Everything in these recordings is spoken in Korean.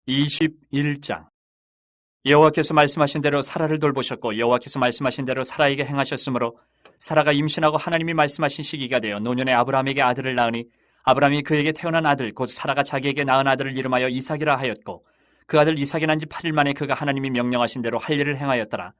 21장. 여호와께서 말씀하신 대로 사라를 돌보셨고 여호와께서 말씀하신 대로 사라에게 행하셨으므로 사라가 임신하고 하나님이 말씀하신 시기가 되어 노년에 아브라함에게 아들을 낳으니 아브라함이 그에게 태어난 아들 곧 사라가 자기에게 낳은 아들을 이름하여 이삭이라 하였고 그 아들 이삭이 난 지 8일 만에 그가 하나님이 명령하신 대로 할 일을 행하였더라.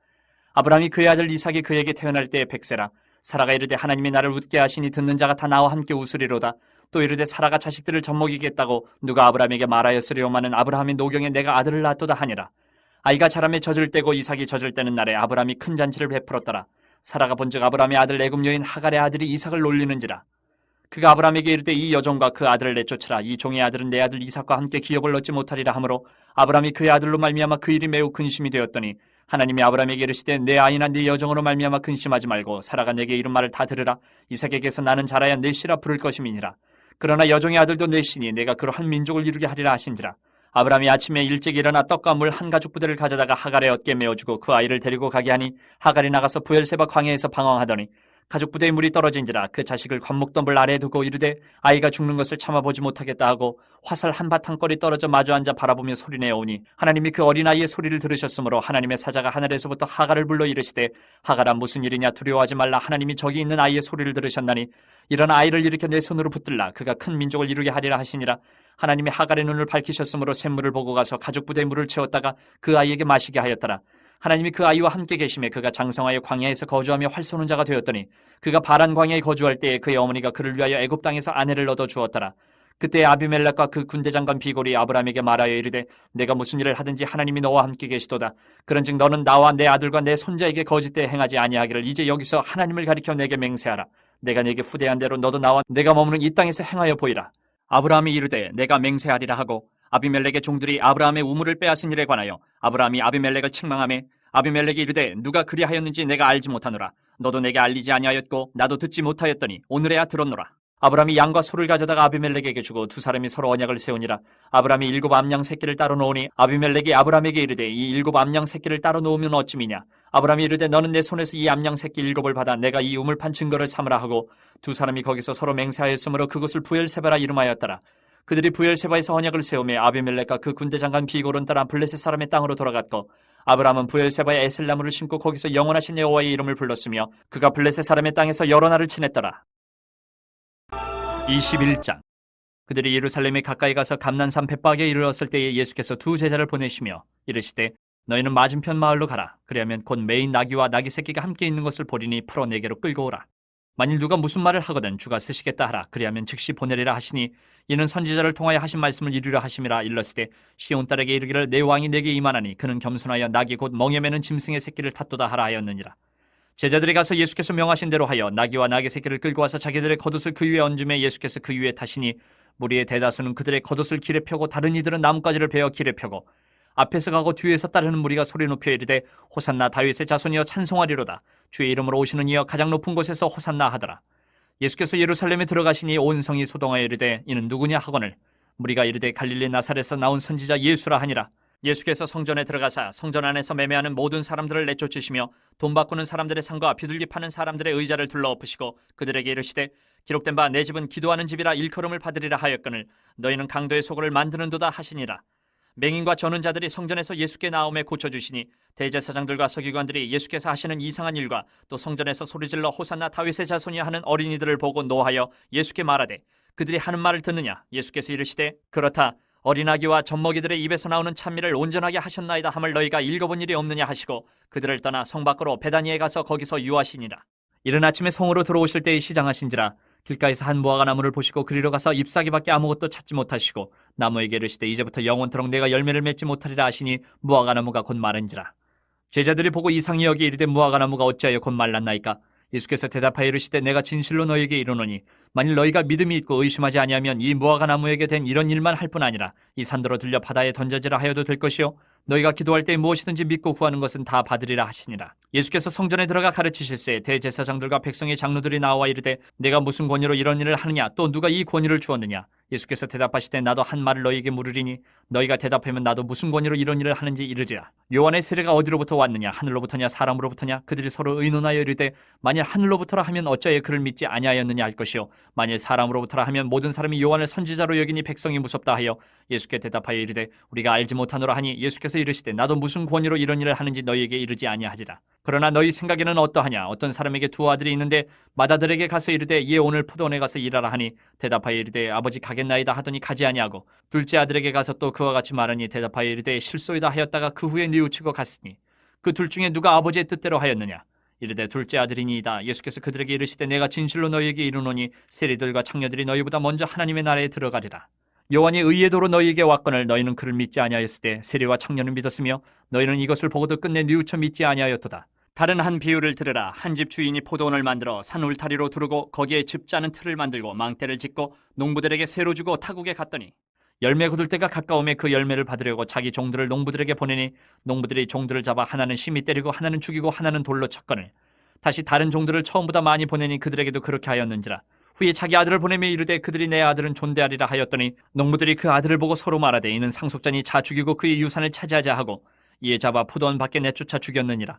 아브라함이 그의 아들 이삭이 그에게 태어날 때에 100세라. 사라가 이르되 하나님이 나를 웃게 하시니 듣는 자가 다 나와 함께 웃으리로다. 또 이르되 사라가 자식들을 젖먹이겠다고 누가 아브라함에게 말하였으리오마는 아브라함이 노경에 내가 아들을 낳았도다 하니라. 아이가 자라매 젖을 때고 이삭이 젖을 때는 날에 아브라함이 큰 잔치를 베풀었더라. 사라가 본즉 아브라함의 아들 애굽 여인 하갈의 아들이 이삭을 놀리는지라. 그가 아브라함에게 이르되 이 여종과 그 아들을 내쫓으라. 이 종의 아들은 내 아들 이삭과 함께 기업을 얻지 못하리라 하므로 아브라함이 그의 아들로 말미암아 그 일이 매우 근심이 되었더니 하나님이 아브라함에게 이르시되 내 아이나 네 여종으로 말미암아 근심하지 말고 사라가 내게 이른 말을 다 들으라. 이삭에게서 나는 자라야 내 씨라 부를 것임이니라. 그러나 여종의 아들도 내 씨니 내가 그로 한 민족을 이루게 하리라 하신지라. 아브라함이 아침에 일찍 일어나 떡과 물 한 가죽 부대를 가져다가 하갈의 어깨에 메어주고 그 아이를 데리고 가게 하니 하갈이 나가서 부엘세바 광야에서 방황하더니 가죽 부대에 물이 떨어진지라. 그 자식을 관목덤불 아래에 두고 이르되 아이가 죽는 것을 참아보지 못하겠다 하고 화살 한 바탕거리 떨어져 마주 앉아 바라보며 소리내어오니 하나님이 그 어린아이의 소리를 들으셨으므로 하나님의 사자가 하늘에서부터 하갈을 불러 이르시되 하갈아 무슨 일이냐 두려워하지 말라. 하나님이 저기 있는 아이의 소리를 들으셨나니 일어나 아이를 일으켜 내 손으로 붙들라. 그가 큰 민족을 이루게 하리라 하시니라. 하나님이 하갈의 눈을 밝히셨으므로 샘물을 보고 가서 가죽 부대에 물을 채웠다가 그 아이에게 마시게 하였더라. 하나님이 그 아이와 함께 계심에 그가 장성하여 광야에서 거주하며 활 쏘는 자가 되었더니 그가 바란 광야에 거주할 때에 그의 어머니가 그를 위하여 애굽 땅에서 아내를 얻어 주었더라. 그때 아비멜렉과 그 군대 장관 비골이 아브라함에게 말하여 이르되 내가 무슨 일을 하든지 하나님이 너와 함께 계시도다. 그런즉 너는 나와 내 아들과 내 손자에게 거짓되이 행하지 아니하기를 이제 여기서 하나님을 가리켜 내게 맹세하라. 내가 내게 후대한 대로 너도 나와 내가 머무는 이 땅에서 행하여 보이라. 아브라함이 이르되 내가 맹세하리라 하고 아비멜렉의 종들이 아브라함의 우물을 빼앗은 일에 관하여 아브라함이 아비멜렉을 책망하매 아비멜렉이 이르되 누가 그리하였는지 내가 알지 못하노라. 너도 내게 알리지 아니하였고 나도 듣지 못하였더니 오늘에야 들었노라. 아브라함이 양과 소를 가져다가 아비멜렉에게 주고 두 사람이 서로 언약을 세우니라. 아브라함이 7 암양 새끼를 따로 놓으니 아비멜렉이 아브라함에게 이르되 이 7 암양 새끼를 따로 놓으면 어찌미냐. 아브라함이 이르되 너는 내 손에서 이 암양 새끼 7을 받아 내가 이 우물판 증거를 삼으라 하고 두 사람이 거기서 서로 맹세하였으므로 그것을 부엘세바라 이름하였더라. 그들이 부엘세바에서 언약을 세우며 아비멜렉과 그 군대 장관 비골은 따라 블레셋 사람의 땅으로 돌아갔고 아브라함은 부엘세바에 에셀나무를 심고 거기서 영원하신 여호와의 이름을 불렀으며 그가 블레셋 사람의 땅에서 여러 날을 지냈더라. 21장. 그들이 예루살렘에 가까이 가서 감난산 벳박에 이르렀을 때에 예수께서 두 제자를 보내시며 이르시되 너희는 맞은편 마을로 가라. 그리하면 곧 매인 나귀와 나귀 새끼가 함께 있는 것을 보리니 풀어 내게로 끌고 오라. 만일 누가 무슨 말을 하거든 주가 쓰시겠다 하라. 그리하면 즉시 보내리라 하시니 이는 선지자를 통하여 하신 말씀을 이루려 하심이라. 일러스되 시온 딸에게 이르기를 내 왕이 내게 임하나니 그는 겸손하여 나귀 곧 멍에 매는 짐승의 새끼를 탔도다 하라 하였느니라. 제자들이 가서 예수께서 명하신 대로 하여 나귀와 나귀 새끼를 끌고 와서 자기들의 겉옷을 그 위에 얹음에 예수께서 그 위에 타시니 무리의 대다수는 그들의 겉옷을 길에 펴고 다른 이들은 나뭇가지를 베어 길에 펴고 앞에서 가고 뒤에서 따르는 무리가 소리 높여 이르되 호산나 다윗의 자손이여 찬송하리로다. 주의 이름으로 오시는 이여 가장 높은 곳에서 호산나 하더라. 예수께서 예루살렘에 들어가시니 온 성이 소동하여 이르되 이는 누구냐 하거늘 무리가 이르되 갈릴리 나사렛에서 나온 선지자 예수라 하니라. 예수께서 성전에 들어가사 성전 안에서 매매하는 모든 사람들을 내쫓으시며 돈 바꾸는 사람들의 상과 비둘기 파는 사람들의 의자를 둘러엎으시고 그들에게 이르시되 기록된 바 내 집은 기도하는 집이라 일컬음을 받으리라 하였거늘 너희는 강도의 소굴을 만드는도다 하시니라. 맹인과 저는 자들이 성전에서 예수께 나오매 고쳐주시니 대제사장들과 서기관들이 예수께서 하시는 이상한 일과 또 성전에서 소리질러 호산나 다윗의 자손이 하는 어린이들을 보고 노하여 예수께 말하되 그들이 하는 말을 듣느냐. 예수께서 이르시되 그렇다. 어린아기와 젖먹이들의 입에서 나오는 찬미를 온전하게 하셨나이다 함을 너희가 읽어본 일이 없느냐 하시고 그들을 떠나 성 밖으로 베다니에 가서 거기서 유하시니라. 이른 아침에 성으로 들어오실 때에 시장하신지라. 길가에서 한 무화과 나무를 보시고 그리로 가서 잎사귀밖에 아무것도 찾지 못하시고 나무에게 이르시되 이제부터 영원토록 내가 열매를 맺지 못하리라 하시니 무화과 나무가 곧 마른지라. 제자들이 보고 이상히 여기 이르되 무화과 나무가 어찌하여 곧 말랐나이까. 예수께서 대답하여 이르시되 내가 진실로 너희에게 이르노니 만일 너희가 믿음이 있고 의심하지 아니하면 이 무화과 나무에게 된 이런 일만 할 뿐 아니라 이 산도로 들려 바다에 던져지라 하여도 될 것이요 너희가 기도할 때 무엇이든지 믿고 구하는 것은 다 받으리라 하시니라. 예수께서 성전에 들어가 가르치실새 대제사장들과 백성의 장로들이 나와 이르되 내가 무슨 권위로 이런 일을 하느냐 또 누가 이 권위를 주었느냐. 예수께서 대답하시되 나도 한 말을 너희에게 물으리니 너희가 대답하면 나도 무슨 권위로 이런 일을 하는지 이르리라. 요한의 세례가 어디로부터 왔느냐 하늘로부터냐 사람으로부터냐 그들이 서로 의논하여 이르되 만일 하늘로부터라 하면 어찌하여 그를 믿지 아니하였느냐 할 것이요 만일 사람으로부터라 하면 모든 사람이 요한을 선지자로 여기니 백성이 무섭다 하여 예수께 대답하여 이르되 우리가 알지 못하노라 하니 예수께서 이르시되 나도 무슨 권위로 이런 일을 하는지 너희에게 이르지 아니하리라. 그러나 너희 생각에는 어떠하냐 어떤 사람에게 두 아들이 있는데 맏아들에게 가서 이르되 얘 오늘 포도원에 가서 일하라 하니 대답하여 이르되 아버지 가겠나이다 하더니 가지 아니하고 둘째 아들에게 가서 또 그와 같이 말하니 대답하여 이르되 실소이다 하였다가 그 후에 뉘우치고 갔으니 그 둘 중에 누가 아버지의 뜻대로 하였느냐 이르되 둘째 아들이니이다. 예수께서 그들에게 이르시되 내가 진실로 너희에게 이르노니 세리들과 창녀들이 너희보다 먼저 하나님의 나라에 들어가리라. 요한이 의의 도로 너희에게 왔거늘 너희는 그를 믿지 아니하였으되 세리와 창녀는 믿었으며 너희는 이것을 보고도 끝내 뉘우쳐 믿지 아니하였도다. 다른 한 비유를 들으라. 한 집 주인이 포도원을 만들어 산 울타리로 두르고 거기에 집 짜는 틀을 만들고 망대를 짓고 농부들에게 새로 주고 타국에 갔더니 열매 거둘 때가 가까움에 그 열매를 받으려고 자기 종들을 농부들에게 보내니 농부들이 종들을 잡아 하나는 심히 때리고 하나는 죽이고 하나는 돌로 쳤거늘 다시 다른 종들을 처음보다 많이 보내니 그들에게도 그렇게 하였는지라. 후에 자기 아들을 보내며 이르되 그들이 내 아들은 존대하리라 하였더니 농부들이 그 아들을 보고 서로 말하되 이는 상속자니 자 죽이고 그의 유산을 차지하자 하고 이에 잡아 포도원 밖에 내쫓아 죽였느니라.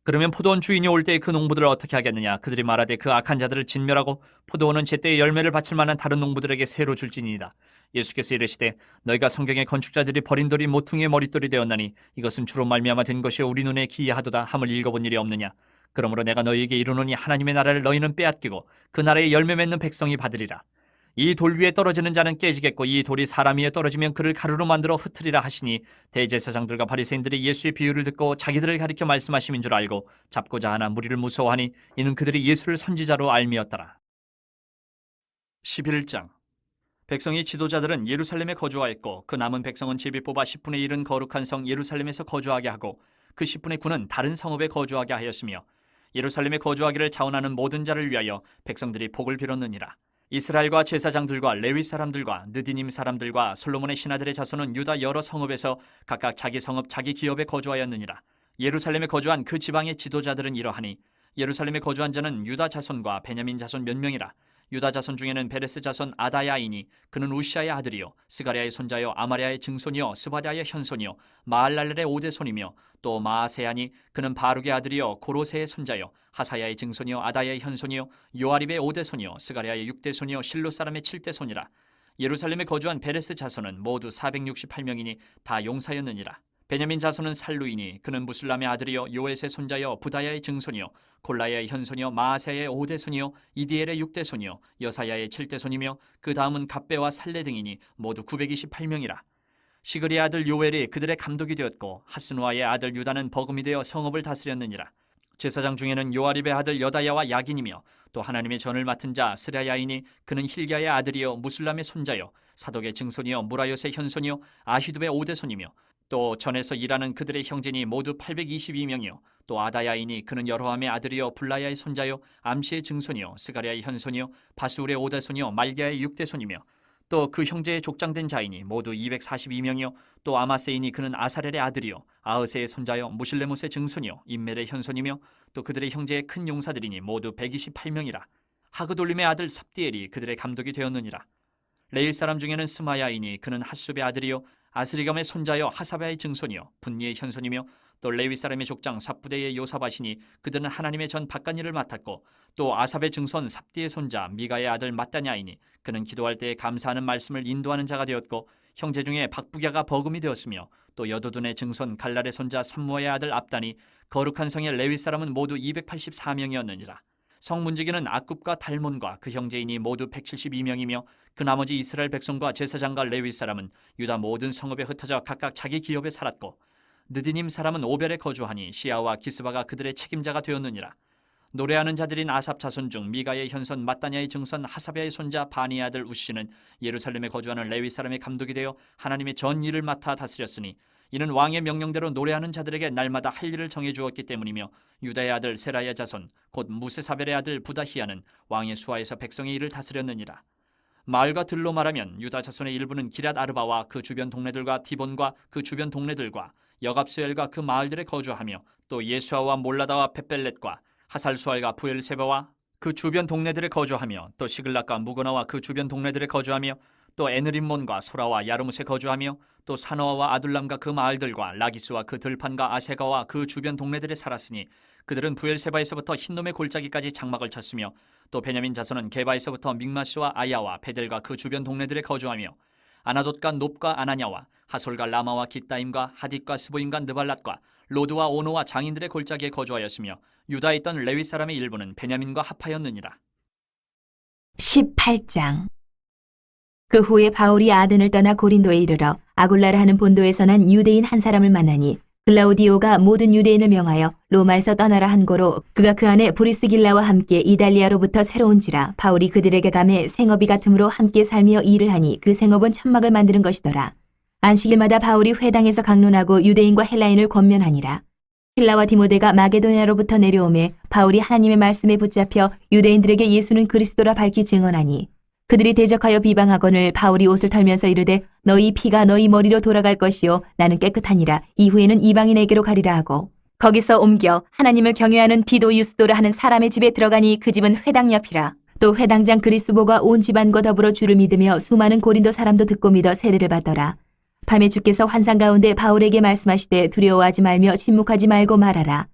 그러면 포도원 주인이 올 때에 그 농부들을 어떻게 하겠느냐. 그들이 말하되 그 악한 자들을 진멸하고 포도원은 제때에 열매를 바칠 만한 다른 농부들에게 새로 줄지니이다. 예수께서 이르시되 너희가 성경의 건축자들이 버린 돌이 모퉁이의 머릿돌이 되었나니 이것은 주로 말미암아 된 것이요 우리 눈에 기이하도다 함을 읽어본 일이 없느냐. 그러므로 내가 너희에게 이르노니 하나님의 나라를 너희는 빼앗기고 그 나라에 열매 맺는 백성이 받으리라. 이 돌 위에 떨어지는 자는 깨지겠고 이 돌이 사람 위에 떨어지면 그를 가루로 만들어 흩으리라 하시니 대제사장들과 바리새인들이 예수의 비유를 듣고 자기들을 가리켜 말씀하심인 줄 알고 잡고자 하나 무리를 무서워하니 이는 그들이 예수를 선지자로 알미었더라. 11장. 백성의 지도자들은 예루살렘에 거주하였고 그 남은 백성은 제비 뽑아 10분의 1은 거룩한 성 예루살렘에서 거주하게 하고 그 10분의 9는 다른 성읍에 거주하게 하였으며 예루살렘에 거주하기를 자원하는 모든 자를 위하여 백성들이 복을 빌었느니라. 이스라엘과 제사장들과 레위 사람들과 느디님 사람들과 솔로몬의 신하들의 자손은 유다 여러 성읍에서 각각 자기 성읍 자기 기업에 거주하였느니라. 예루살렘에 거주한 그 지방의 지도자들은 이러하니 예루살렘에 거주한 자는 유다 자손과 베냐민 자손 몇 명이라. 유다 자손 중에는 베레스 자손 아다야이니 그는 우시아의 아들이요 스가랴의 손자요 아마랴의 증손이요 스바랴의 현손이요 마알랄렐의 오대손이며 또 마아세야니 그는 바룩의 아들이요 고로세의 손자요 하사야의 증손이요 아다야의 현손이요 요아립의 오대손이요 스가랴의 육대손이요 실로 사람의 칠대손이라. 예루살렘에 거주한 베레스 자손은 모두 468명이니 다 용사였느니라. 베냐민 자손은 살루이니 그는 무슬람의 아들이요 요엣의 손자요 부다야의 증손이요 골라야의 현손이요 마아세야의 오대손이요 이디엘의 육대손이요 여사야의 칠대손이며 그 다음은 갑배와 살레 등이니 모두 928명이라. 시그리의 아들 요엘이 그들의 감독이 되었고 하스누아의 아들 유다는 버금이 되어 성읍을 다스렸느니라. 제사장 중에는 요아립의 아들 여다야와 야긴이며 또 하나님의 전을 맡은 자 스랴야이니 그는 힐기야의 아들이요 무슬람의 손자요 사독의 증손이요 무라요의 현손이요 아히두의 오대손이며 또 전에서 일하는 그들의 형제니 모두 822명이요 또 아다야이니 그는 여로함의 아들이요 블라야의 손자요 암시의 증손이요 스가랴의 현손이요 바스울의 오대손이요 말기야의 육대손이며 또 그 형제의 족장된 자이니 모두 242명이요 또 아마세이니 그는 아사렐의 아들이요 아흐세의 손자요 무실레못의 증손이요 임멜의 현손이며 또 그들의 형제의 큰 용사들이니 모두 128명이라. 하그돌림의 아들 삽디엘이 그들의 감독이 되었느니라. 레일 사람 중에는 스마야이니 그는 핫숲의 아들이요 아스리감의 손자여 하사바의 증손이요 분니의 현손이며 또 레위 사람의 족장 삽부대의 요사바시니 그들은 하나님의 전 바깥일을 맡았고 또 아삽의 증손 삽디의 손자 미가의 아들 마따냐이니 그는 기도할 때에 감사하는 말씀을 인도하는 자가 되었고 형제 중에 박부갸가 버금이 되었으며 또 여도둔의 증손 갈랄의 손자 삼무아의 아들 압단이 거룩한 성의 레위 사람은 모두 284명이었느니라. 성 문지기는 아굽과 달몬과 그 형제인이 모두 172명이며 그 나머지 이스라엘 백성과 제사장과 레위 사람은 유다 모든 성읍에 흩어져 각각 자기 기업에 살았고 느디님 사람은 오벨에 거주하니 시아와 기스바가 그들의 책임자가 되었느니라. 노래하는 자들인 아삽 자손 중 미가의 현손 마따냐의 증손 하사베의 손자 바니의 아들 우시는 예루살렘에 거주하는 레위 사람의 감독이 되어 하나님의 전 일을 맡아 다스렸으니 이는 왕의 명령대로 노래하는 자들에게 날마다 할 일을 정해 주었기 때문이며 유다의 아들 세라야 자손 곧 무세사벨의 아들 부다히야는 왕의 수하에서 백성의 일을 다스렸느니라. 마을과 들로 말하면 유다 자손의 일부는 기럇 아르바와 그 주변 동네들과 디본과 그 주변 동네들과 여갑스엘과 그 마을들에 거주하며 또 예수아와 몰라다와 벳벨렛과 하살수알과 부엘세바와 그 주변 동네들에 거주하며 또 시글락과 무고나와 그 주변 동네들에 거주하며 또 에느림몬과 소라와 야르뭇에 거주하며 또 사노아와 아둘람과 그 마을들과 라기스와 그 들판과 아세가와 그 주변 동네들에 살았으니 그들은 부엘세바에서부터 흰놈의 골짜기까지 장막을 쳤으며 또 베냐민 자손은 게바에서부터 믹마스와 아야와 베델과 그 주변 동네들에 거주하며 아나돗과 놉과 아나냐와 하솔과 라마와 깃다임과 하딧과 스보임과 느발랏과 로드와 오노와 장인들의 골짜기에 거주하였으며 유다에 있던 레위 사람의 일부는 베냐민과 합하였느니라. 18장. 그 후에 바울이 아덴을 떠나 고린도에 이르러 아굴라라 하는 본도에서 난 유대인 한 사람을 만나니 글라우디오가 모든 유대인을 명하여 로마에서 떠나라 한 고로 그가 그 안에 브리스길라와 함께 이달리아로부터 새로운지라 바울이 그들에게 감해 생업이 같음으로 함께 살며 일을 하니 그 생업은 천막을 만드는 것이더라. 안식일마다 바울이 회당에서 강론하고 유대인과 헬라인을 권면하니라. 실라와 디모데가 마게도냐로부터 내려오매 바울이 하나님의 말씀에 붙잡혀 유대인들에게 예수는 그리스도라 밝히 증언하니 그들이 대적하여 비방하거늘 바울이 옷을 털면서 이르되 너희 피가 너희 머리로 돌아갈 것이요 나는 깨끗하니라. 이후에는 이방인에게로 가리라 하고 거기서 옮겨 하나님을 경외하는 디도 유스도라 하는 사람의 집에 들어가니 그 집은 회당 옆이라. 또 회당장 그리스보가 온 집안과 더불어 주를 믿으며 수많은 고린도 사람도 듣고 믿어 세례를 받더라. 밤에 주께서 환상 가운데 바울에게 말씀하시되 두려워하지 말며 침묵하지 말고 말하라.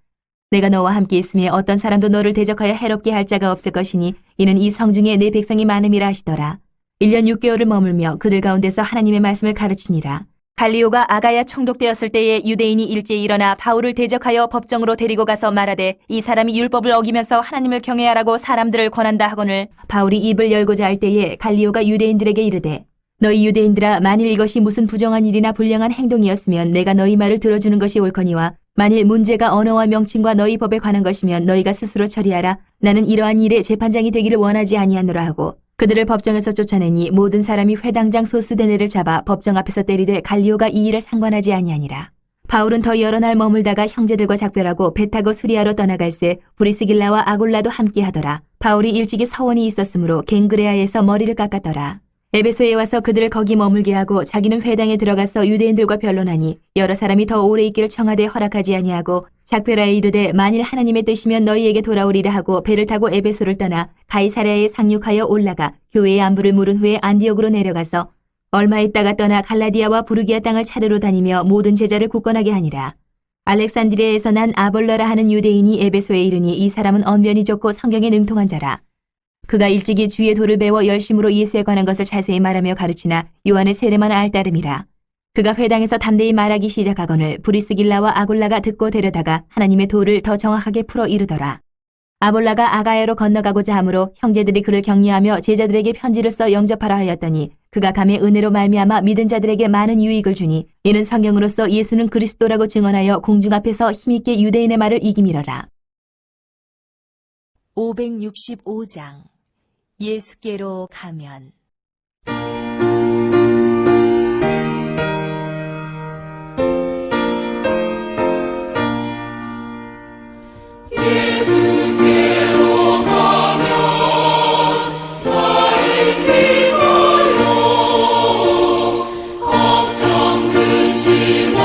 내가 너와 함께 있으며 어떤 사람도 너를 대적하여 해롭게 할 자가 없을 것이니 이는 이 성중에 내 백성이 많음이라 하시더라. 1년 6개월을 머물며 그들 가운데서 하나님의 말씀을 가르치니라. 갈리오가 아가야 총독되었을 때에 유대인이 일제히 일어나 바울을 대적하여 법정으로 데리고 가서 말하되 이 사람이 율법을 어기면서 하나님을 경외하라고 사람들을 권한다 하거늘 바울이 입을 열고자 할 때에 갈리오가 유대인들에게 이르되 너희 유대인들아 만일 이것이 무슨 부정한 일이나 불량한 행동이었으면 내가 너희 말을 들어주는 것이 옳거니와 만일 문제가 언어와 명칭과 너희 법에 관한 것이면 너희가 스스로 처리하라. 나는 이러한 일에 재판장이 되기를 원하지 아니하노라 하고 그들을 법정에서 쫓아내니 모든 사람이 회당장 소스데네를 잡아 법정 앞에서 때리되 갈리오가 이 일을 상관하지 아니하니라. 바울은 더 여러 날 머물다가 형제들과 작별하고 배 타고 수리아로 떠나갈새 브리스길라와 아굴라도 함께 하더라. 바울이 일찍이 서원이 있었으므로 갱그레아에서 머리를 깎았더라. 에베소에 와서 그들을 거기 머물게 하고 자기는 회당에 들어가서 유대인들과 변론하니 여러 사람이 더 오래 있기를 청하되 허락하지 아니하고 작별하에 이르되 만일 하나님의 뜻이면 너희에게 돌아오리라 하고 배를 타고 에베소를 떠나 가이사랴에 상륙하여 올라가 교회의 안부를 물은 후에 안디옥으로 내려가서 얼마 있다가 떠나 갈라디아와 부르기아 땅을 차례로 다니며 모든 제자를 굳건하게 하니라. 알렉산드리아에서 난 아볼러라 하는 유대인이 에베소에 이르니 이 사람은 언변이 좋고 성경에 능통한 자라. 그가 일찍이 주의 도를 배워 열심으로 예수에 관한 것을 자세히 말하며 가르치나 요한의 세례만 알 따름이라. 그가 회당에서 담대히 말하기 시작하거늘 브리스길라와 아굴라가 듣고 데려다가 하나님의 도를 더 정확하게 풀어 이르더라. 아볼라가 아가야로 건너가고자 하므로 형제들이 그를 격려하며 제자들에게 편지를 써 영접하라 하였더니 그가 감히 은혜로 말미암아 믿은 자들에게 많은 유익을 주니 이는 성경으로서 예수는 그리스도라고 증언하여 공중 앞에서 힘있게 유대인의 말을 이기미러라. 565장. 예수께로 가면. 예수께로 가면 나의 기뻐요 걱정 근심